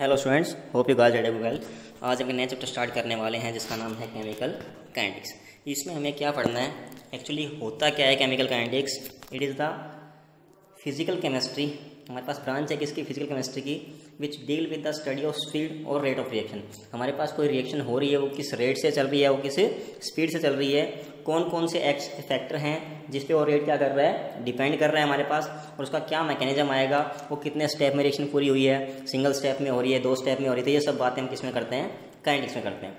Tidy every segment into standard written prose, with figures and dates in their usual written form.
Hello students, hope you guys are well. आज हम नया चैप्टर स्टार्ट करने वाले हैं जिसका नाम है केमिकल काइनेटिक्स। इसमें हमें क्या पढ़ना है, एक्चुअली होता क्या है chemical kinetics. It is the physical chemistry, हमारे पास ब्रांच है किसकी, फिजिकल केमिस्ट्री की, which deal with the study of speed और रेट ऑफ रिएक्शन। हमारे पास कोई रिएक्शन हो रही है, वो किस रेट से चल रही है, वो किस स्पीड से चल रही है, कौन कौन से एक्स फैक्टर हैं जिस पे वो रेट क्या कर रहा है, डिपेंड कर रहा है हमारे पास, और उसका क्या मैकेनिज्म आएगा, वो कितने स्टेप में रिएक्शन पूरी हुई है, सिंगल स्टेप में हो रही है, 2 स्टेप में हो रही है। तो ये सब बातें हम किस में करते हैं, काइनेटिक्स में करते हैं।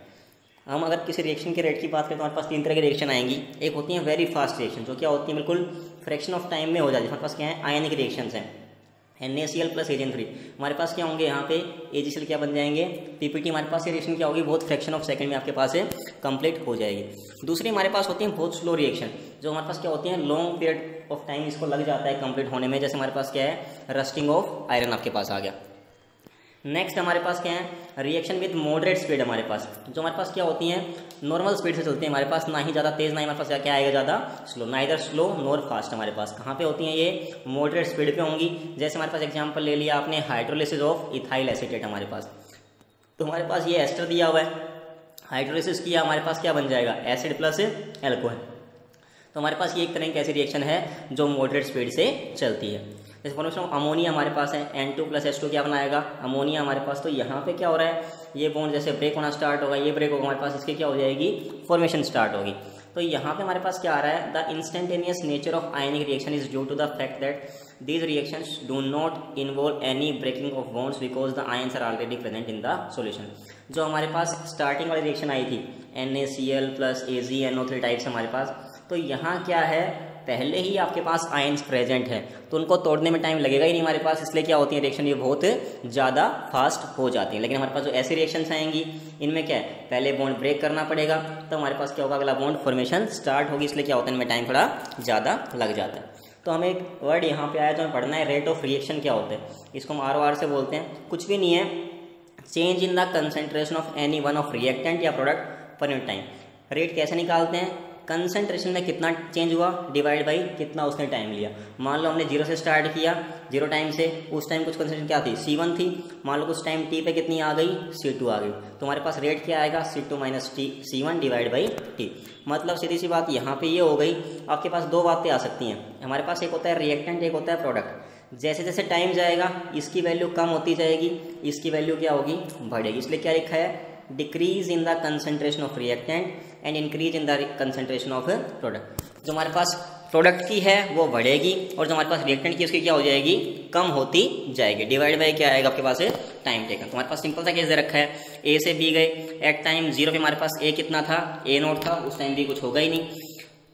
हम अगर किसी रिएक्शन के रेट की बात करें तो हमारे पास 3 तरह की रिएक्शन आएंगी। एक होती है वेरी फास्ट रिएक्शन, जो क्या होती है बिल्कुल फ्रैक्शन ऑफ टाइम में हो जाती है। हमारे पास क्या है, आयनिक रिएक्शंस हैं, NaCl प्लस Ag3। हमारे पास क्या होंगे यहाँ पे, AgCl क्या बन जाएंगे, PPT। हमारे पास ये रिएक्शन क्या होगी, बहुत फ्रैक्शन ऑफ सेकंड में आपके पास है कंप्लीट हो जाएगी। दूसरी हमारे पास होती है बहुत स्लो रिएक्शन, जो हमारे पास क्या होती है, लॉन्ग पीरियड ऑफ टाइम इसको लग जाता है कंप्लीट होने में। जैसे हमारे पास क्या है, रस्टिंग ऑफ आयरन आपके पास आ गया। नेक्स्ट हमारे पास क्या है, रिएक्शन विद मॉडरेट स्पीड। हमारे पास जो हमारे पास क्या होती हैं, नॉर्मल स्पीड से चलती है हमारे पास, ना ही ज़्यादा तेज़, ना ही हमारे पास क्या आएगा ज़्यादा स्लो, ना इधर स्लो नॉर फास्ट। हमारे पास कहाँ पे होती हैं, ये मॉडरेट स्पीड पे होंगी। जैसे हमारे पास एग्जांपल ले लिया आपने, हाइड्रोलिसिस ऑफ इथाइल एसीटेट। हमारे पास तो हमारे पास ये एस्टर दिया हुआ है, हाइड्रोलिसिस किया, हमारे पास क्या बन जाएगा, एसिड प्लस एल्कोहल। तो हमारे पास ये एक तरह की ऐसी रिएक्शन है जो मॉडरेट स्पीड से चलती है। जैसे फॉर्मेशन ऑफ अमोनिया हमारे पास है, N2 + H2 क्या बनाएगा, अमोनिया हमारे पास। तो यहाँ पे क्या हो रहा है, ये बॉन्ड जैसे ब्रेक होना स्टार्ट होगा, ये ब्रेक होगा, हमारे पास इसकी क्या हो जाएगी, फॉर्मेशन स्टार्ट होगी। तो यहाँ पे हमारे पास क्या आ रहा है, the instantaneous nature of ionic reaction is due to the fact that these reactions do not involve any breaking of bonds because the ions are already present in the solution। जो हमारे पास स्टार्टिंग वाली reaction I थी NaCl + AgNO3 type से हमारे पास, तो यहाँ क्या है, पहले ही आपके पास आयंस प्रेजेंट है, तो उनको तोड़ने में टाइम लगेगा ही नहीं हमारे पास, इसलिए क्या होती है रिएक्शन ये बहुत ज़्यादा फास्ट हो जाती है। लेकिन हमारे पास जो ऐसी रिएक्शंस आएंगी, इनमें क्या है, पहले बॉन्ड ब्रेक करना पड़ेगा, तो हमारे पास क्या होगा, अगला बॉन्ड फॉर्मेशन स्टार्ट होगी, इसलिए क्या होता है, इनमें टाइम थोड़ा ज़्यादा लग जाता है। तो हमें एक वर्ड यहाँ पे आया तो हमें पढ़ना है, रेट ऑफ रिएक्शन क्या होता है। इसको हम ROR से बोलते हैं, कुछ भी नहीं है, change in the concentration of any one of reactant या product per unit time. Rate कैसे निकालते हैं, कंसंट्रेशन में कितना चेंज हुआ डिवाइड बाई कितना उसने टाइम लिया। मान लो हमने 0 से स्टार्ट किया, 0 टाइम से, उस टाइम कुछ कंसंट्रेशन क्या थी, C1 थी, मान लो कुछ टाइम T पे कितनी आ गई, C2 आ गई, तो हमारे पास रेट क्या आएगा, C2 - C1 divide by T। मतलब सीधी सी बात यहाँ पे ये हो गई। आपके पास 2 बातें आ सकती हैं, हमारे पास एक होता है रिएक्टेंट, एक होता है प्रोडक्ट। जैसे जैसे टाइम जाएगा इसकी वैल्यू कम होती जाएगी, इसकी वैल्यू क्या होगी, बढ़ेगी। इसलिए क्या लिखा है, decrease in the concentration of reactant and increase in the concentration of product. जो हमारे पास प्रोडक्ट की है वो बढ़ेगी, और जो हमारे पास रिएक्टेंट की उसकी क्या हो जाएगी, कम होती जाएगी। डिवाइड बाई क्या आएगा आपके पास, टाइम टेकन। तो हमारे पास सिंपल सा केस दे रखा है, A से B गए, एट टाइम 0 पे हमारे पास A कितना था, A0 था, उस टाइम B कुछ होगा ही नहीं।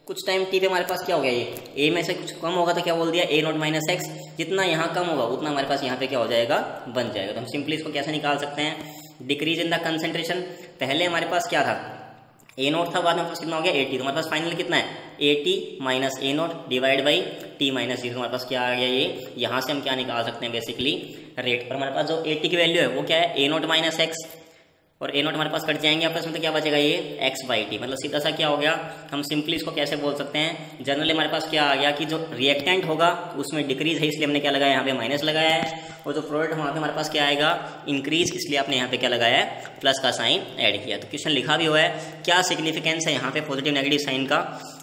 कुछ टाइम T पे हमारे पास क्या हो गया, ये A में से कुछ कम होगा तो क्या बोल दिया, A0 - X। जितना यहाँ कम होगा उतना हमारे पास यहाँ पे क्या हो जाएगा, बन जाएगा। तो हम सिंपली इसको कैसे निकाल सकते हैं, डिक्रीज इन द कंसेंट्रेशन। पहले हमारे पास क्या था, A0 था, बाद में कितना हो गया, AT। तो हमारे पास फाइनल कितना है, AT - A0 divide by T - 0। हमारे पास क्या आ गया, ये यहाँ से हम क्या निकाल सकते हैं, बेसिकली रेट पर हमारे पास जो AT की वैल्यू है वो क्या है, A0 - X, और A0 हमारे पास कट जाएंगे आपस में, तो क्या बचेगा, ये X/T। मतलब सीधा सा क्या हो गया, हम सिंपली इसको कैसे बोल सकते हैं, जनरली हमारे पास क्या आ गया कि जो रिएक्टेंट होगा उसमें डिक्रीज है, इसलिए हमने क्या लगाया, यहाँ पे माइनस लगाया है, और जो प्रोडक्ट वहाँ पे हमारे पास क्या आएगा, इंक्रीज, इसलिए आपने यहाँ पे क्या लगाया है, प्लस का साइन ऐड किया। तो क्वेश्चन लिखा भी हुआ है, क्या सिग्निफिकेंस है यहाँ पे पॉजिटिव नेगेटिव साइन का।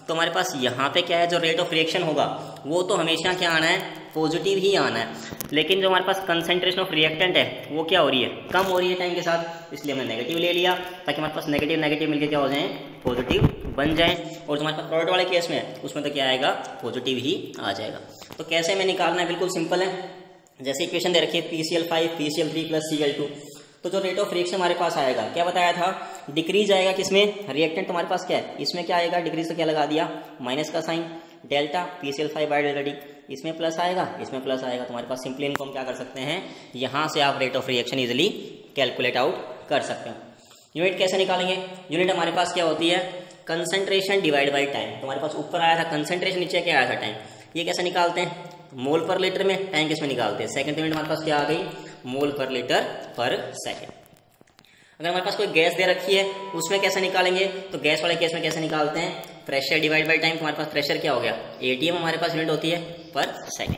तो हमारे पास यहाँ पे क्या है, जो रेट ऑफ रिएक्शन होगा वो तो हमेशा क्या आना है, पॉजिटिव ही आना है। लेकिन जो हमारे पास कंसंट्रेशन ऑफ रिएक्टेंट है वो क्या हो रही है, कम हो रही है टाइम के साथ, इसलिए हमने नेगेटिव ले लिया, ताकि हमारे पास नेगेटिव नेगेटिव मिलकर क्या हो जाए, पॉजिटिव बन जाए। और जो हमारे पास प्रोडक्ट वाले केस में है उसमें तो क्या आएगा, पॉजिटिव ही आ जाएगा। तो कैसे हमें निकालना है, बिल्कुल सिंपल है। जैसे इक्वेशन दे रखी है PCl5 PCl3 + Cl2, तो जो रेट ऑफ रिएक्शन हमारे पास आएगा, क्या बताया था, डिक्रीज आएगा किसमें, रिएक्टेंट। तो हमारे पास क्या है, इसमें क्या आएगा, डिक्रीज तो क्या लगा दिया, माइनस का साइन, डेल्टा PCl5/डेल्टा T, इसमें प्लस आएगा, इसमें प्लस आएगा। तो हमारे पास सिंपली इनको हम क्या कर सकते हैं, यहाँ से आप rate of reaction easily calculate out कर सकते हैं। यूनिट कैसे निकालेंगे, यूनिट हमारे पास क्या होती है, कंसंट्रेशन डिवाइड बाई टाइम। तो हमारे पास ऊपर आया था कंसंट्रेशन, नीचे क्या आया था, टाइम। ये कैसे निकालते हैं, मोल पर लीटर में, टाइम किसमें निकालते हैं, सेकंड यूनिट हमारे पास क्या आ गई, मोल पर लीटर पर सेकंड। अगर हमारे पास कोई गैस दे रखी है उसमें कैसे निकालेंगे, तो गैस वाले केस में कैसे निकालते हैं, प्रेशर डिवाइड बाई टाइम। तो हमारे पास प्रेशर क्या हो गया, ATM हमारे पास यूनिट होती है पर सेकंड।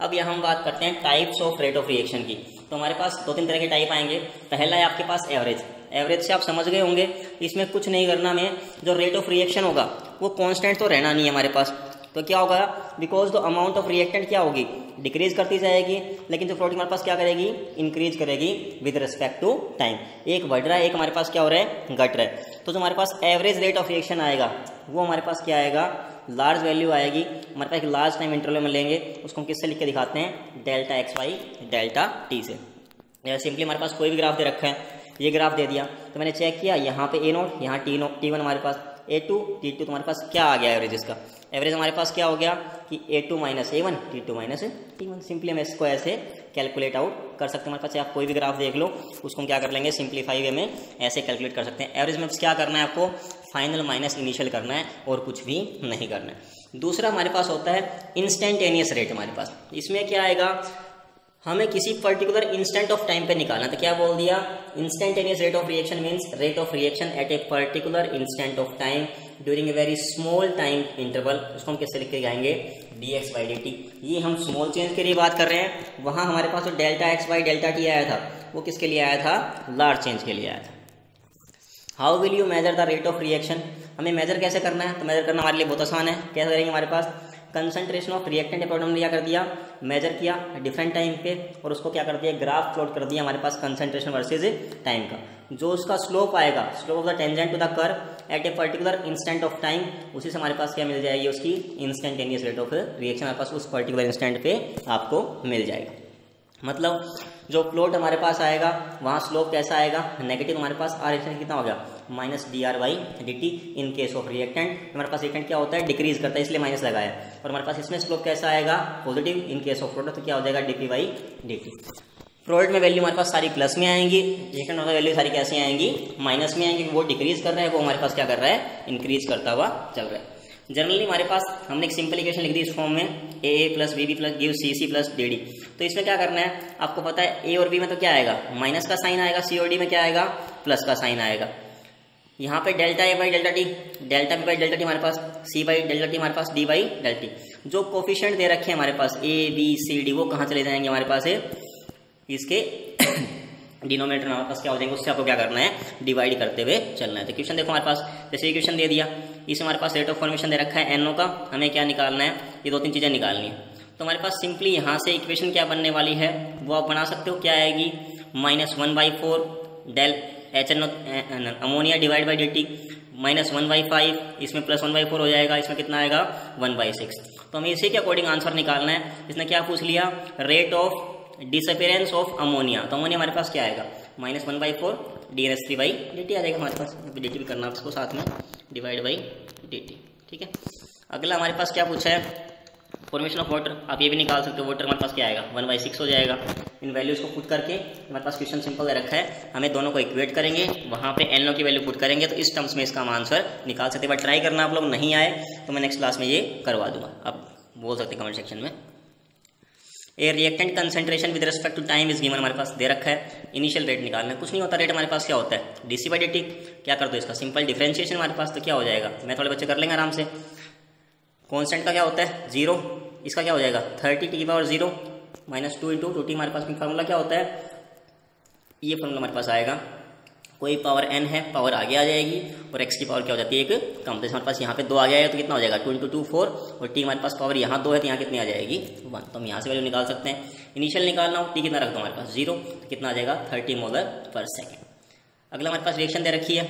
अब यहाँ हम बात करते हैं types of rate of reaction की। तो हमारे पास 2-3 तरह के टाइप आएंगे। पहला है आपके पास एवरेज। एवरेज से आप समझ गए होंगे, इसमें कुछ नहीं करना हमें, जो रेट ऑफ रिएक्शन होगा वो कांस्टेंट तो रहना नहीं है हमारे पास। तो क्या होगा, because the amount of reactant क्या होगी, डिक्रीज करती जाएगी, लेकिन जो प्रोडक्ट हमारे पास क्या करेगी, इंक्रीज करेगी विद रिस्पेक्ट टू टाइम। एक बढ़ रहा है, एक हमारे पास क्या हो रहा है, घट रहा है। तो जो हमारे पास एवरेज रेट ऑफ रिएक्शन आएगा वो हमारे पास क्या आएगा, लार्ज वैल्यू आएगी। हमारे पास एक लार्ज टाइम इंटरवल में लेंगे, उसको हम किससे लिख के दिखाते हैं, delta x by delta T से। सिंपली हमारे पास कोई भी ग्राफ दे रखा है, ये ग्राफ दे दिया तो मैंने चेक किया, यहाँ पे ए नोट, यहाँ टी वन हमारे पास, A2 T2 तो हमारे पास क्या आ गया एवरेज इसका। एवरेज हमारे पास क्या हो गया कि A2 minus A1 T2 minus T1। Simply हम इसको ऐसे कैलकुलेट आउट कर सकते हैं। हमारे पास आप कोई भी ग्राफ देख लो, उसको हम क्या कर लेंगे, सिंप्लीफाई वे में ऐसे कैलकुलेट कर सकते हैं। एवरेज में क्या करना है आपको, फाइनल माइनस इनिशियल करना है और कुछ भी नहीं करना है। दूसरा हमारे पास होता है इंस्टेंटेनियस रेट। हमारे पास इसमें क्या आएगा, हमें किसी पर्टिकुलर इंस्टेंट ऑफ टाइम पे निकालना। तो क्या बोल दिया, instantaneous rate of reaction means rate of reaction at a particular instant of time during a very small time interval. उसको हम कैसे लिख के जाएंगे, dx बाई dt। ये हम स्मॉल चेंज के लिए बात कर रहे हैं। वहां हमारे पास जो delta x by delta T आया था वो किसके लिए आया था, लार्ज चेंज के लिए आया था। How will you measure the rate of reaction, हमें मेजर कैसे करना है, तो मेजर करना हमारे लिए बहुत आसान है। कैसे करेंगे, हमारे पास कंसंट्रेशन ऑफ रिएक्टेंट प्रोडक्ट हमने क्या कर दिया, मेजर किया डिफरेंट टाइम पे, और उसको क्या कर दिया, ग्राफ प्लॉट कर दिया हमारे पास कंसंट्रेशन वर्सेज टाइम का। जो उसका स्लोप आएगा, slope of the tangent to the curve at a particular instant of time, उसी से हमारे पास क्या मिल जाएगी, उसकी इंस्टेंटेनियस रेट ऑफ रिएक्शन हमारे पास उस पर्टिकुलर इंस्टेंट पे आपको मिल जाएगा। मतलब जो प्लॉट हमारे पास आएगा वहाँ स्लोप कैसा आएगा, नेगेटिव। हमारे पास आर रिएक्शन कितना हो गया, minus D R by D T in case of reactant. हमारे पास रिएक्टेंट क्या होता है, डिक्रीज करता है, इसलिए माइनस लगाया। और हमारे पास इसमें स्लोप कैसा आएगा, positive in case of product, तो क्या हो जाएगा, D P by D T. Product में वैल्यू हमारे पास सारी प्लस में आएंगी, रिएक्टेंट में वैल्यू सारी कैसी आएंगी, माइनस में आएंगी। वो डिक्रीज कर रहा है, वो हमारे पास क्या कर रहा है, इंक्रीज करता हुआ चल रहा है। जनरली हमारे पास हमने एक सिंपल इक्वेशन लिख दी इस फॉर्म में, A plus B plus give C plus D D. तो इसमें क्या करना है, आपको पता है ए और बी में तो क्या आएगा, माइनस का साइन आएगा, सी और डी में क्या आएगा, प्लस का साइन आएगा। यहाँ पे delta A by delta T, delta B by delta T हमारे पास, सी बाई डेल्टा टी हमारे पास, डी बाई डेल्टा टी। जो कोफिशिएंट दे रखे हैं हमारे पास ए बी सी डी, वो कहाँ चले जाएंगे हमारे पास है इसके डिनोमिनेटर में हमारे पास क्या हो जाएंगे, उससे आपको क्या करना है, डिवाइड करते हुए चलना है। तो क्वेश्चन देखो हमारे पास, जैसे ये क्वेश्चन दे दिया, इसमें हमारे पास रेट ऑफ फॉर्मेशन दे रखा है एनओ का, हमें क्या निकालना है, ये 2-3 चीज़ें निकालनी है। तो हमारे पास सिंपली यहाँ से इक्वेशन क्या बनने वाली है वो आप बना सकते हो, क्या आएगी, -1/4 del H N ammonia divide by D T, -1/5, इसमें +1/4 हो जाएगा, इसमें कितना आएगा 1/6। तो हमें इसी के अकॉर्डिंग आंसर निकालना है। इसने क्या पूछ लिया, rate of disappearance of ammonia. तो अमोनिया हमारे पास क्या आएगा, -1/4 DNS3 बाई डी टी आ जाएगा हमारे पास, डी टी भी करना है इसको साथ में, डिवाइड बाई डी टी। ठीक है, अगला हमारे पास क्या पूछा है, फॉर्मेशन ऑफ वाटर। आप ये भी निकाल सकते हो, वाटर हमारे पास क्या आएगा, 1/6 हो जाएगा। इन वैल्यूज को पुट करके हमारे पास क्वेश्चन सिंपल दे रखा है, हमें दोनों को इक्वेट करेंगे, वहाँ पे एनओ की वैल्यू पुट करेंगे, तो इस टर्म्स में इसका हम आंसर निकाल सकते हैं। बट ट्राई करना, आप लोग नहीं आए तो मैं नेक्स्ट क्लास में ये करवा दूंगा, आप बोल सकते कमेंट सेक्शन में। A reactant concentration with respect to time is given, हमारे पास दे रखा है। इनिशियल रेट निकालना है, कुछ नहीं होता, रेट हमारे पास क्या होता है, डीसी बाई डी टी। क्या कर दो इसका सिंपल डिफरेंशिएशन हमारे पास, तो क्या हो जाएगा, मैं थोड़े बच्चे कर लेंगे आराम से। कॉन्स्टेंट का क्या होता है 0, इसका क्या हो जाएगा 30t⁻0 -2 × 2t। हमारे पास फार्मूला क्या होता है, ये फार्मूला हमारे पास आएगा, कोई पावर n है, पावर आगे आ जाएगी और x की पावर क्या हो जाती है एक कम। तो हमारे पास यहाँ पे 2 आ गया है, तो कितना हो जाएगा 2 × 2 4, और t हमारे पास पावर यहाँ 2 है, तो यहाँ कितनी आ जाएगी 1। तो हम यहाँ से वैल्यू निकाल सकते हैं। इनिशियल निकालना हो, t कितना रख दो हमारे पास 0, तो कितना आ जाएगा 30 मोलर/सेकेंड। अगला हमारे पास रिएक्शन दे रखी है,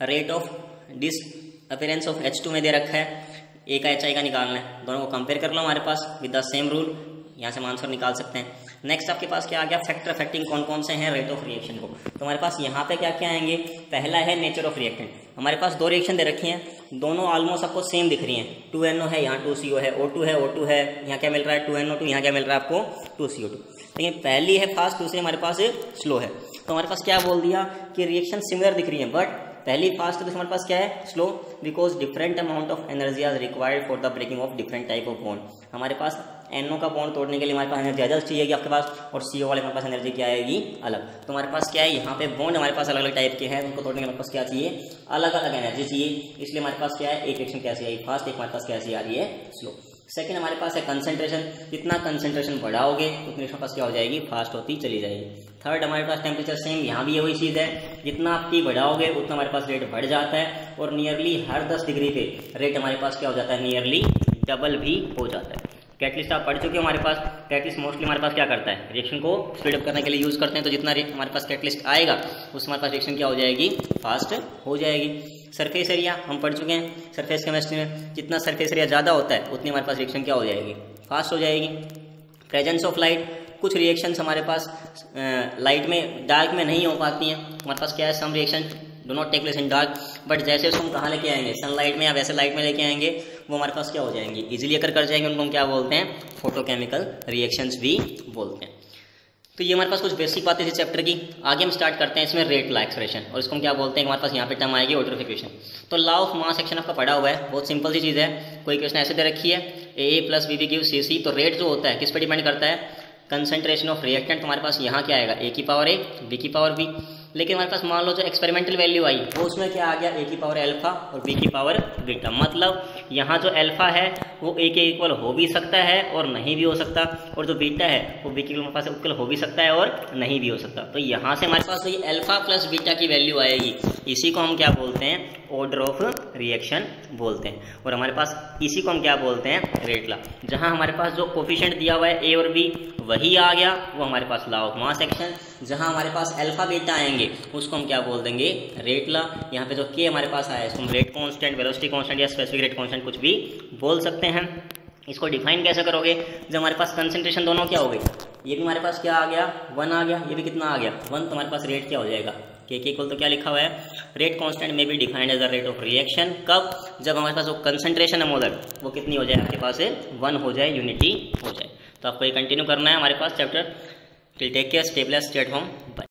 rate of disappearance of H2 में दे रखा है, ए का HI का निकालना है। दोनों को कंपेयर कर लो हमारे पास विद द सेम रूल, यहाँ से हम आंसर निकाल सकते हैं। नेक्स्ट आपके पास क्या आ गया, फैक्टर अफेक्टिंग कौन कौन से हैं रेट ऑफ रिएक्शन को। तो हमारे पास यहाँ पे क्या क्या आएंगे, पहला है नेचर ऑफ रिएक्टेंट। हमारे पास 2 रिएक्शन दे रखी हैं, दोनों ऑलमोस्ट आपको सेम दिख रही हैं। 2NO है, यहाँ 2CO है, O2 है, O2 है, यहाँ क्या मिल रहा है 2NO2, यहाँ क्या मिल रहा है आपको 2CO2। लेकिन पहली है फास्ट, दूसरी हमारे पास स्लो है। तो हमारे पास क्या बोल दिया कि रिएक्शन सिमिलर दिख रही है, बट पहली फास्ट है तो हमारे पास क्या है slow, because different amount of energy are required for the breaking of different type of bond. हमारे पास NO का बॉन्ड तोड़ने के लिए हमारे पास एनर्जी ज़्यादा चाहिए आपके पास, और CO वाले हमारे पास एनर्जी क्या आएगी अलग। तो हमारे पास क्या है, यहाँ पे बॉन्ड हमारे पास अलग अलग टाइप के हैं, उनको तोड़ने के हमारे पास क्या चाहिए, अलग अलग एनर्जी चाहिए। इसलिए हमारे पास क्या है, एक रिएक्शन कैसी आई फास्ट, एक हमारे पास कैसी आ रही है स्लो। सेकेंड हमारे पास है कंसंट्रेशन, जितना कंसंट्रेशन बढ़ाओगे उतनी रिएक्शन पास क्या हो जाएगी, फास्ट होती चली जाएगी। थर्ड हमारे पास टेम्परेचर, सेम यहाँ भी वही चीज़ है, जितना आप T बढ़ाओगे उतना हमारे पास रेट बढ़ जाता है और नियरली हर 10 डिग्री पे रेट हमारे पास क्या हो जाता है, नियरली डबल भी हो जाता है। कैटलिस्ट आप पढ़ चुके हो हमारे पास, कैटलिस्ट मोस्टली हमारे पास क्या करता है, रिएक्शन को स्पीडअप करने के लिए यूज़ करते हैं। तो जितना रेट हमारे पास कैटलिस्ट आएगा उससे हमारे पास रिएक्शन क्या हो जाएगी, फास्ट हो जाएगी। सरफेस एरिया हम पढ़ चुके हैं सरफेस केमिस्ट्री में, जितना सरफेस एरिया ज़्यादा होता है उतनी हमारे पास रिएक्शन क्या हो जाएगी, फास्ट हो जाएगी। प्रेजेंस ऑफ लाइट, कुछ रिएक्शंस हमारे पास लाइट में, डार्क में नहीं हो पाती हैं। हमारे पास क्या है, some reaction do not take place in dark, but जैसे उसको हम कहाँ लेके आएंगे, सनलाइट में या वैसे लाइट में लेके आएंगे, वो हमारे पास क्या हो जाएंगे, इजीली अकर कर जाएंगे। उनको हम क्या बोलते हैं, फोटोकेमिकल रिएक्शंस भी बोलते हैं। तो ये हमारे पास कुछ बेसिक बातें थी चैप्टर की। आगे हम स्टार्ट करते हैं इसमें रेट लॉ एक्सप्रेशन, और इसको हम क्या बोलते हैं, हमारे पास यहाँ पे टर्म आएगी ऑर्डर ऑफ इक्वेशन। तो लॉ ऑफ मास एक्शन आपका पढ़ा हुआ है, बहुत सिंपल सी चीज़ है। कोई क्वेश्चन ऐसे दे रखी है, ए प्लस बी गिव सी सी, तो रेट जो होता है किस पे डिपेंड करता है, कंसंट्रेशन ऑफ रिएक्टेंट। तो हमारे पास यहाँ क्या आएगा, ए की पावर ए, बी की पावर बी। लेकिन हमारे पास मान लो जो एक्सपेरिमेंटल वैल्यू आई वो उसमें क्या आ गया, ए की पावर अल्फा और बी की पावर बीटा। मतलब यहाँ जो अल्फा है वो ए के इक्वल हो भी सकता है और नहीं भी हो सकता, और जो बीटा है वो बी के इक्वल हो भी सकता है और नहीं भी हो सकता। तो यहाँ से हमारे पास ये अल्फा प्लस बीटा की वैल्यू आएगी, इसी को हम क्या बोलते हैं, ऑर्डर ऑफ रिएक्शन बोलते हैं। और हमारे पास इसी को हम क्या बोलते हैं, रेट लॉ। जहाँ हमारे पास जो कोफिशिएंट दिया हुआ है ए और बी वही आ गया, वो हमारे पास लॉ ऑफ मास एक्शन। जहाँ हमारे पास अल्फा बीटा आएंगे उसको हम क्या बोल देंगे, रेट लॉ। यहाँ पे जो के हमारे पास आया इसको हम रेट कांस्टेंट, वेलोसिटी कांस्टेंट या स्पेसिफिक रेट कांस्टेंट कुछ भी बोल सकते हैं। इसको डिफाइन कैसे करोगे, जब हमारे पास कंसंट्रेशन दोनों क्या हो गई, ये भी हमारे पास क्या आ गया, 1 आ गया, ये भी कितना आ गया 1, तो हमारे पास रेट क्या हो जाएगा, के इक्वल तो क्या लिखा हुआ है, रेट कांस्टेंट में भी defined as the rate of reaction. कब, जब हमारे पास जो कंसंट्रेशन है मोलर वो कितनी हो जाए, आपके पास 1 हो जाए, यूनिटी हो जाए। तो आपको ये कंटिन्यू करना है हमारे पास chapter. Till take care, stay blessed, stay at home.